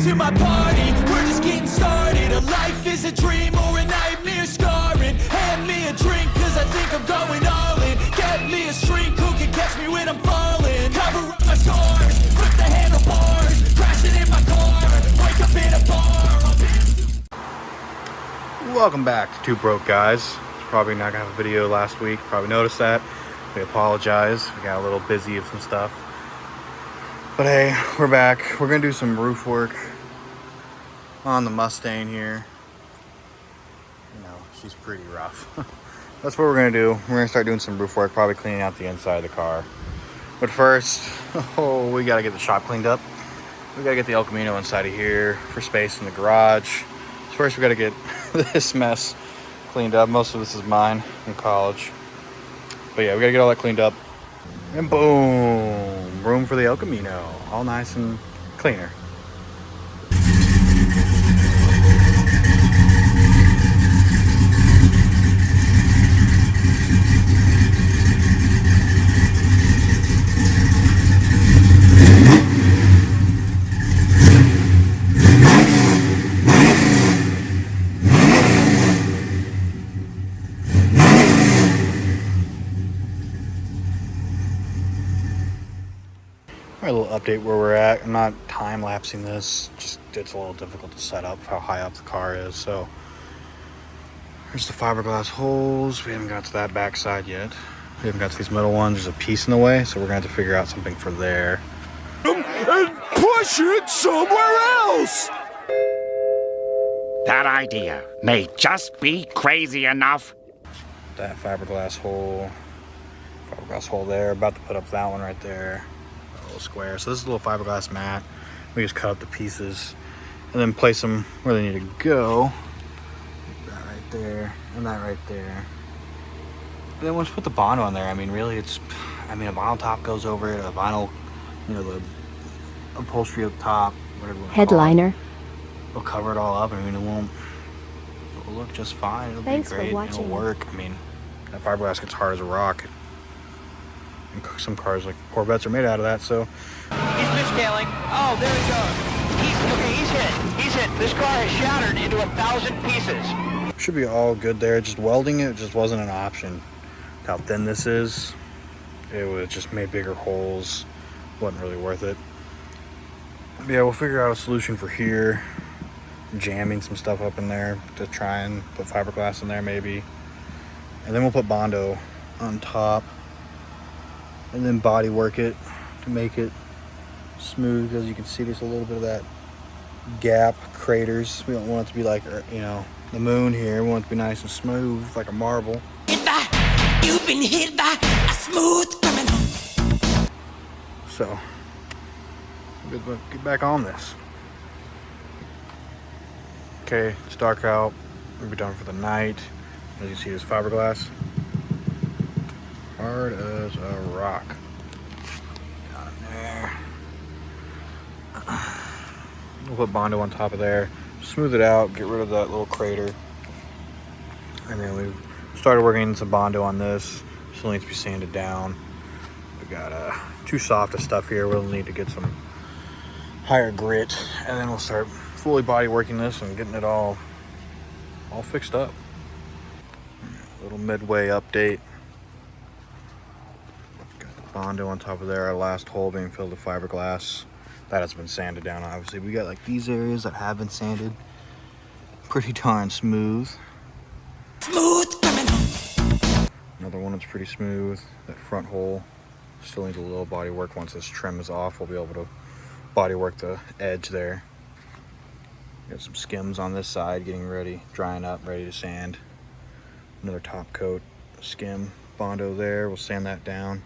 to my party, we're just getting started. A life is a dream or a nightmare scarring. Hand me a drink, cause I think I'm going all in. Get me a shrink who can catch me when I'm falling. Cover up my scars, flip the handlebars, crashing in my car, wake up in a bar. Welcome back to Two Broke Guys. Probably not gonna have a video last week, probably noticed that. We apologize, we got a little busy with some stuff. But hey, we're back. We're gonna do some roof work on the Mustang here. You know, she's pretty rough. That's what we're gonna do. We're gonna start doing some roof work, probably cleaning out the inside of the car. But first, we gotta get the shop cleaned up. We gotta get the El Camino inside of here for space in the garage. So first we gotta get this mess cleaned up. Most of this is mine from college. But yeah, we gotta get all that cleaned up. And boom, room for the El Camino. All nice and cleaner. A little update where we're at. I'm not time lapsing this, just it's a little difficult to set up how high up the car is. So there's the fiberglass holes. We haven't got to that back side yet. We haven't got to these middle ones. There's a piece in the way, so we're gonna have to figure out something for there And push it somewhere else. That idea may just be crazy enough. that fiberglass hole there. About to put up that one right there, a little square. So this is a little fiberglass mat. We just cut up the pieces and then place them where they need to go. That right there and that right there. And then once we put the Bondo on there, I mean, really, a vinyl top goes over it. A vinyl, the upholstery up top, whatever you want to headliner. We'll cover it all up. I mean, it will look just fine. It'll Thanks be great. for watching. It'll work. I mean, that fiberglass gets hard as a rock. And some cars, like Corvettes, are made out of that. So He's misscaling. Oh, there he goes. He's hit. He's hit. This car has shattered into 1,000 pieces. should be all good there. Just welding it just wasn't an option. How thin this is, it would just made bigger holes. Wasn't really worth it. But yeah, we'll figure out a solution for here. Jamming some stuff up in there to try and put fiberglass in there maybe. And then we'll put Bondo on top. And then body work it to make it smooth. As you can see, there's a little bit of that gap, craters. We don't want it to be like, the moon here. We want it to be nice and smooth, like a marble. You've been hit by a smooth criminal. So, get back on this. Okay, it's dark out. We'll be done for the night. As you see, this fiberglass. Hard as a rock. Down there. We'll put Bondo on top of there. Smooth it out, get rid of that little crater. And then we started working some Bondo on this. Still needs to be sanded down. We got too soft of stuff here. We'll need to get some higher grit, and then we'll start fully body working this and getting it all fixed up. Little midway update. Got the Bondo on top of there. Our last hole being filled with fiberglass. That has been sanded down, obviously. We got like these areas that have been sanded. Pretty darn smooth. Smooth criminal. Another one that's pretty smooth. That front hole still needs a little body work. Once this trim is off, we'll be able to body work the edge there. Got some skims on this side getting ready, drying up, ready to sand. Another top coat skim Bondo there. We'll sand that down.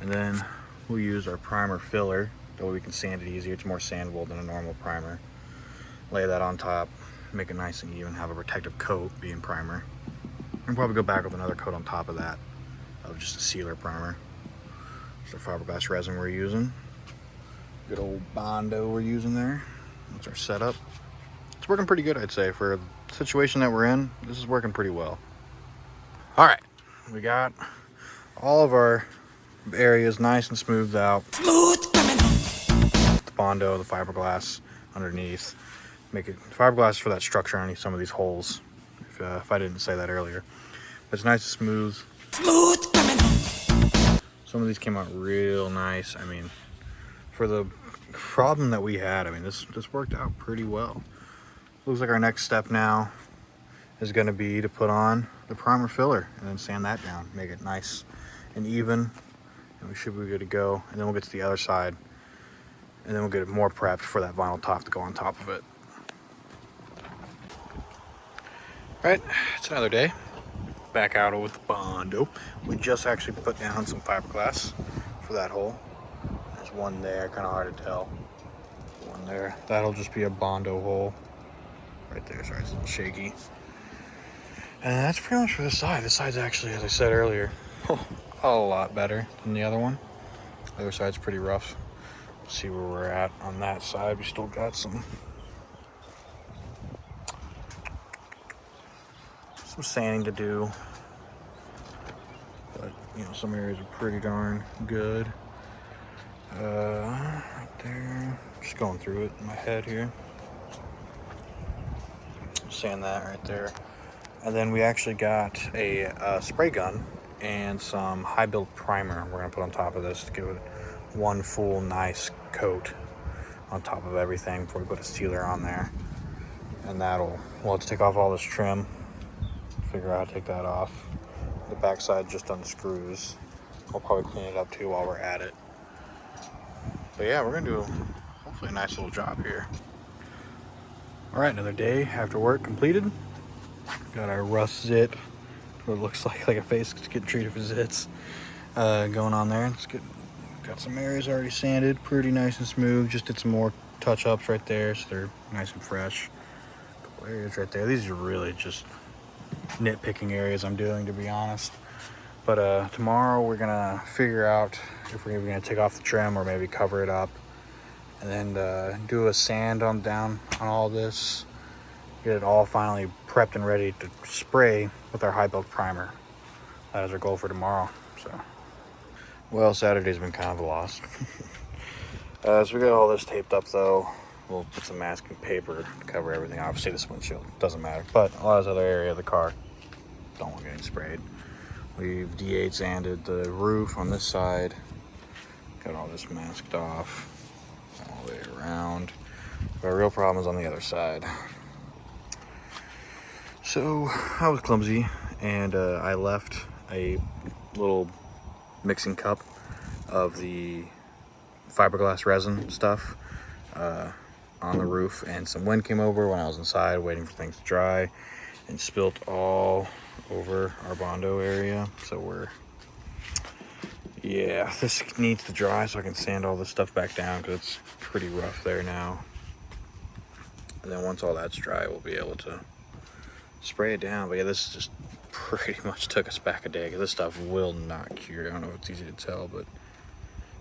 And then we'll use our primer filler. That way we can sand it easier. It's more sandable than a normal primer. Lay that on top, make it nice and even, have a protective coat being primer. And probably go back with another coat on top of that of just a sealer primer. It's the fiberglass resin we're using. Good old Bondo we're using there. That's our setup. It's working pretty good, I'd say. For the situation that we're in, this is working pretty well. All right, we got all of our areas nice and smoothed out. Smooth criminal. The Bondo, the fiberglass underneath. Make it fiberglass for that structure underneath some of these holes. If I didn't say that earlier. But it's nice and smooth. Smooth criminal. Some of these came out real nice. I mean, for the problem that we had, I mean, this worked out pretty well. Looks like our next step now is going to be to put on the primer filler and then sand that down, make it nice and even, and we should be good to go. And then we'll get to the other side, and then we'll get it more prepped for that vinyl top to go on top of it. All right, it's another day. Back out with the Bondo. We just actually put down some fiberglass for that hole. There's one there, kind of hard to tell. One there. That'll just be a Bondo hole. Right there, sorry, it's a little shaky. And that's pretty much for this side. This side's actually, as I said earlier, a lot better than the other one. The other side's pretty rough. Let's see where we're at on that side. We still got some sanding to do. But, you know, some areas are pretty darn good. Right there. Just going through it in my head here. Sand that right there. And then we actually got a spray gun and some high build primer we're gonna put on top of this to give it one full nice coat on top of everything before we put a sealer on there. And we'll have to take off all this trim, figure out how to take that off. The backside just unscrews. I'll probably clean it up too while we're at it. But yeah, we're gonna do hopefully a nice little job here. All right, another day after work completed. Got our rust zit, what looks like a face getting treated for zits, going on there. Got some areas already sanded, pretty nice and smooth. Just did some more touch-ups right there, so they're nice and fresh. A couple areas right there. These are really just nitpicking areas I'm doing, to be honest. But tomorrow we're gonna figure out if we're gonna take off the trim or maybe cover it up, and then do a sand down on all this. Get it all finally prepped and ready to spray with our high build primer. That is our goal for tomorrow. So, well, Saturday's been kind of a loss. So we got all this taped up though. We'll put some masking paper to cover everything. Obviously this windshield doesn't matter, but a lot of this other area of the car don't want getting sprayed. We've D8 sanded the roof on this side. Got all this masked off all the way around. But our real problem is on the other side. So I was clumsy and I left a little mixing cup of the fiberglass resin stuff on the roof, and some wind came over when I was inside waiting for things to dry and spilt all over our Bondo area. So this needs to dry so I can sand all this stuff back down because it's pretty rough there now. And then once all that's dry, we'll be able to spray it down. But yeah, this just pretty much took us back a day because this stuff will not cure. I don't know if it's easy to tell, but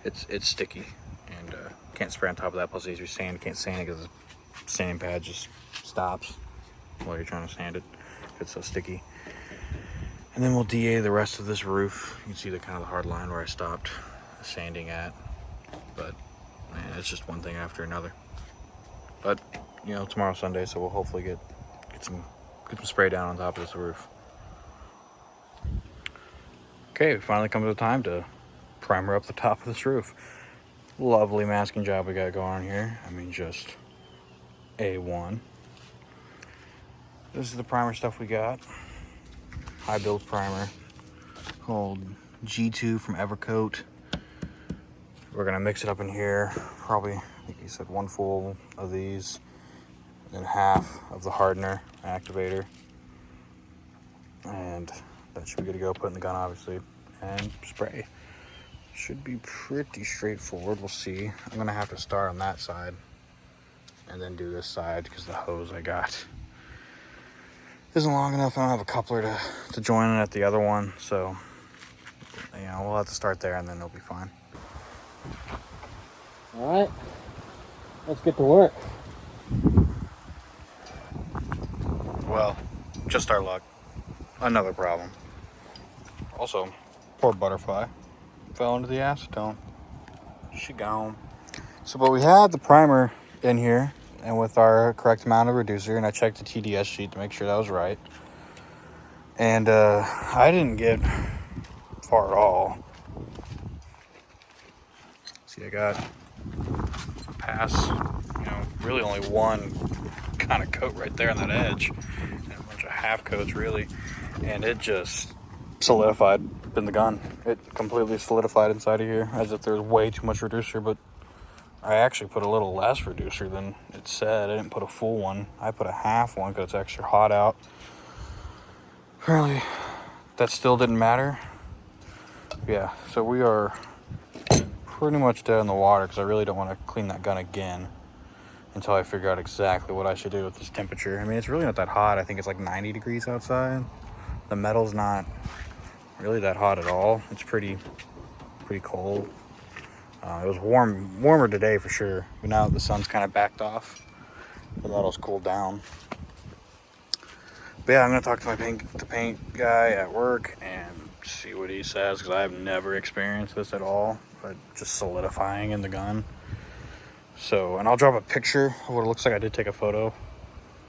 it's sticky and can't spray on top of that. Plus, easier sand, can't sand it because the sanding pad just stops while you're trying to sand it. It's so sticky. And then we'll DA the rest of this roof. You can see the kind of the hard line where I stopped sanding at. But man, it's just one thing after another. But you know, tomorrow's Sunday, so we'll hopefully get some spray down on top of this roof. Okay, we finally come to the time to primer up the top of this roof. Lovely masking job we got going on here. I mean, just A1. This is the primer stuff we got. High build primer called G2 from Evercoat. We're gonna mix it up in here. Probably, I think he said one full of these, and half of the hardener activator. And that should be good to go. Put in the gun, obviously, and spray. Should be pretty straightforward. We'll see. I'm gonna have to start on that side and then do this side because the hose I got isn't long enough. I don't have a coupler to join it at the other one, so you know, we'll have to start there and then it'll be fine. All right, let's get to work. Well, just our luck. Another problem. Also, poor butterfly fell into the acetone. She gone. So, but we had the primer in here, and with our correct amount of reducer, and I checked the TDS sheet to make sure that was right. And I didn't get far at all. See, I got past, really only one kind of coat right there on that edge, and a bunch of half coats really, and it just solidified in the gun. It completely solidified inside of here, as if there's way too much reducer, but I actually put a little less reducer than it said. I didn't put a full one. I put a half one because it's extra hot out. Apparently, that still didn't matter. Yeah, so we are pretty much dead in the water because I really don't want to clean that gun again until I figure out exactly what I should do with this temperature. I mean, it's really not that hot. I think it's like 90 degrees outside. The metal's not really that hot at all. It's pretty cold. It was warmer today for sure, but now the sun's kind of backed off, the metal's cooled down. But yeah, I'm gonna talk to the paint guy at work and see what he says, because I've never experienced this at all, but just solidifying in the gun. So, and I'll drop a picture of what it looks like. I did take a photo.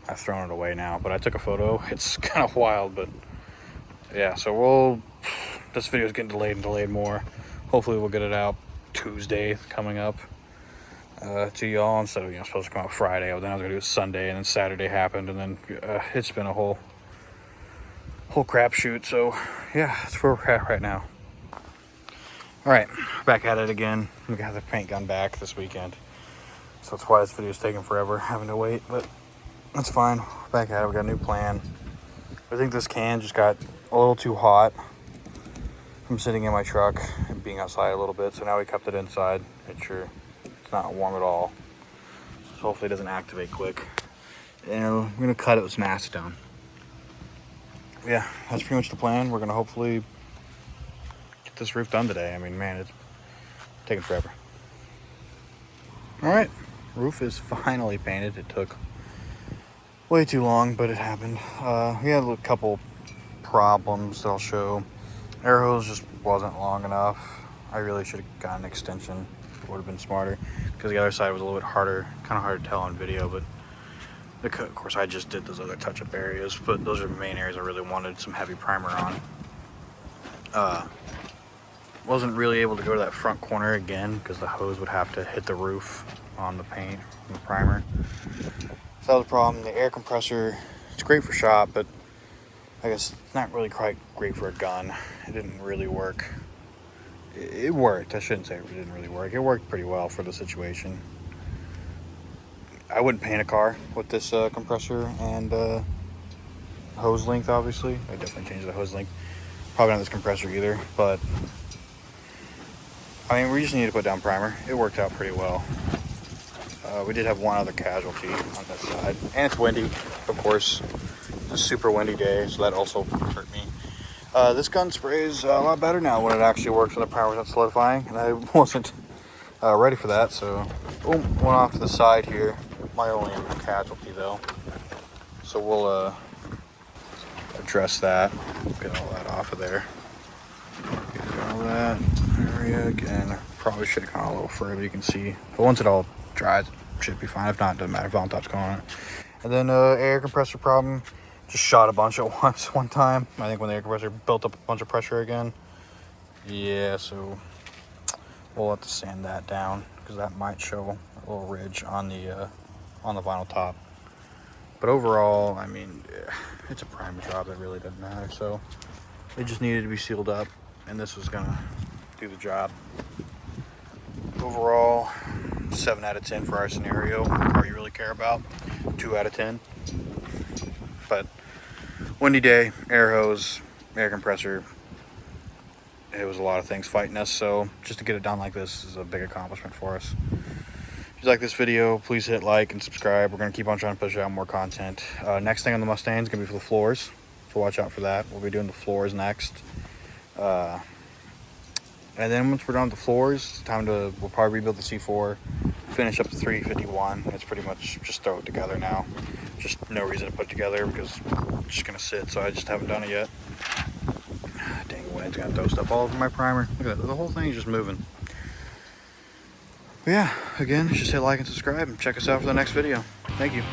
I've thrown it away now, but I took a photo. It's kind of wild, but yeah, so this video is getting delayed more. Hopefully we'll get it out Tuesday coming up to y'all, instead of supposed to come out Friday. Then I was gonna do it Sunday, and then Saturday happened, and then it's been a whole crapshoot. So yeah, that's where we're at right now. All right, back at it again. We got the paint gun back this weekend, so that's why this video is taking forever, having to wait, but that's fine. Back at it. We got a new plan. I think this can just got a little too hot from sitting in my truck and being outside a little bit, so now we kept it inside. Make sure it's not warm at all, so hopefully it doesn't activate quick. And I'm gonna cut it with some acetone. Yeah, that's pretty much the plan. We're gonna hopefully get this roof done today. I mean, man, it's taking forever. All right, roof is finally painted. It took way too long, but it happened. We had a couple problems that I'll show. Air hose just wasn't long enough. I really should have gotten an extension. It would have been smarter, because the other side was a little bit harder, kind of hard to tell on video, but of course I just did those other touch-up areas, but those are the main areas I really wanted some heavy primer on. Wasn't really able to go to that front corner again, because the hose would have to hit the roof on the paint and the primer. So that was a problem. The air compressor, it's great for shop, but I guess it's not really quite great for a gun. It didn't really work. It worked. I shouldn't say it didn't really work. It worked pretty well for the situation. I wouldn't paint a car with this compressor and hose length, obviously. I definitely changed the hose length. Probably not this compressor either, but I mean, we just need to put down primer. It worked out pretty well. We did have one other casualty on this side, and it's windy, of course. It's a super windy day, so that also hurt me. This gun sprays a lot better now when it actually works when the primer's not solidifying, and I wasn't ready for that, so boom, went off to the side here. My only casualty though, so we'll address that. Get all that off of there. Get all that area again. Probably should have gone a little further. You can see, but once it all dries, it should be fine. If not, it doesn't matter. Vinyl top's going on it. And then air compressor problem. Just shot a bunch at once one time. I think when the air compressor built up a bunch of pressure again. Yeah, so we'll have to sand that down, because that might show a little ridge on the vinyl top. But overall, I mean, it's a primer job that really doesn't matter. So it just needed to be sealed up, and this was gonna do the job. Overall, 7 out of 10 for our scenario. Car you really care about, 2 out of 10. But windy day, air hose, air compressor. It was a lot of things fighting us, so just to get it done like this is a big accomplishment for us. If you like this video, please hit like and subscribe. We're going to keep on trying to push out more content. Next thing on the Mustang is going to be for the floors, so watch out for that. We'll be doing the floors next. And then once we're done with the floors, it's time to, we'll probably rebuild the C4, finish up the 351. It's pretty much just throw it together now. Just no reason to put it together, because it's just going to sit, so I just haven't done it yet. Dang, wind's going to throw stuff all over my primer. Look at that, the whole thing is just moving. But yeah, again, just hit like and subscribe and check us out for the next video. Thank you.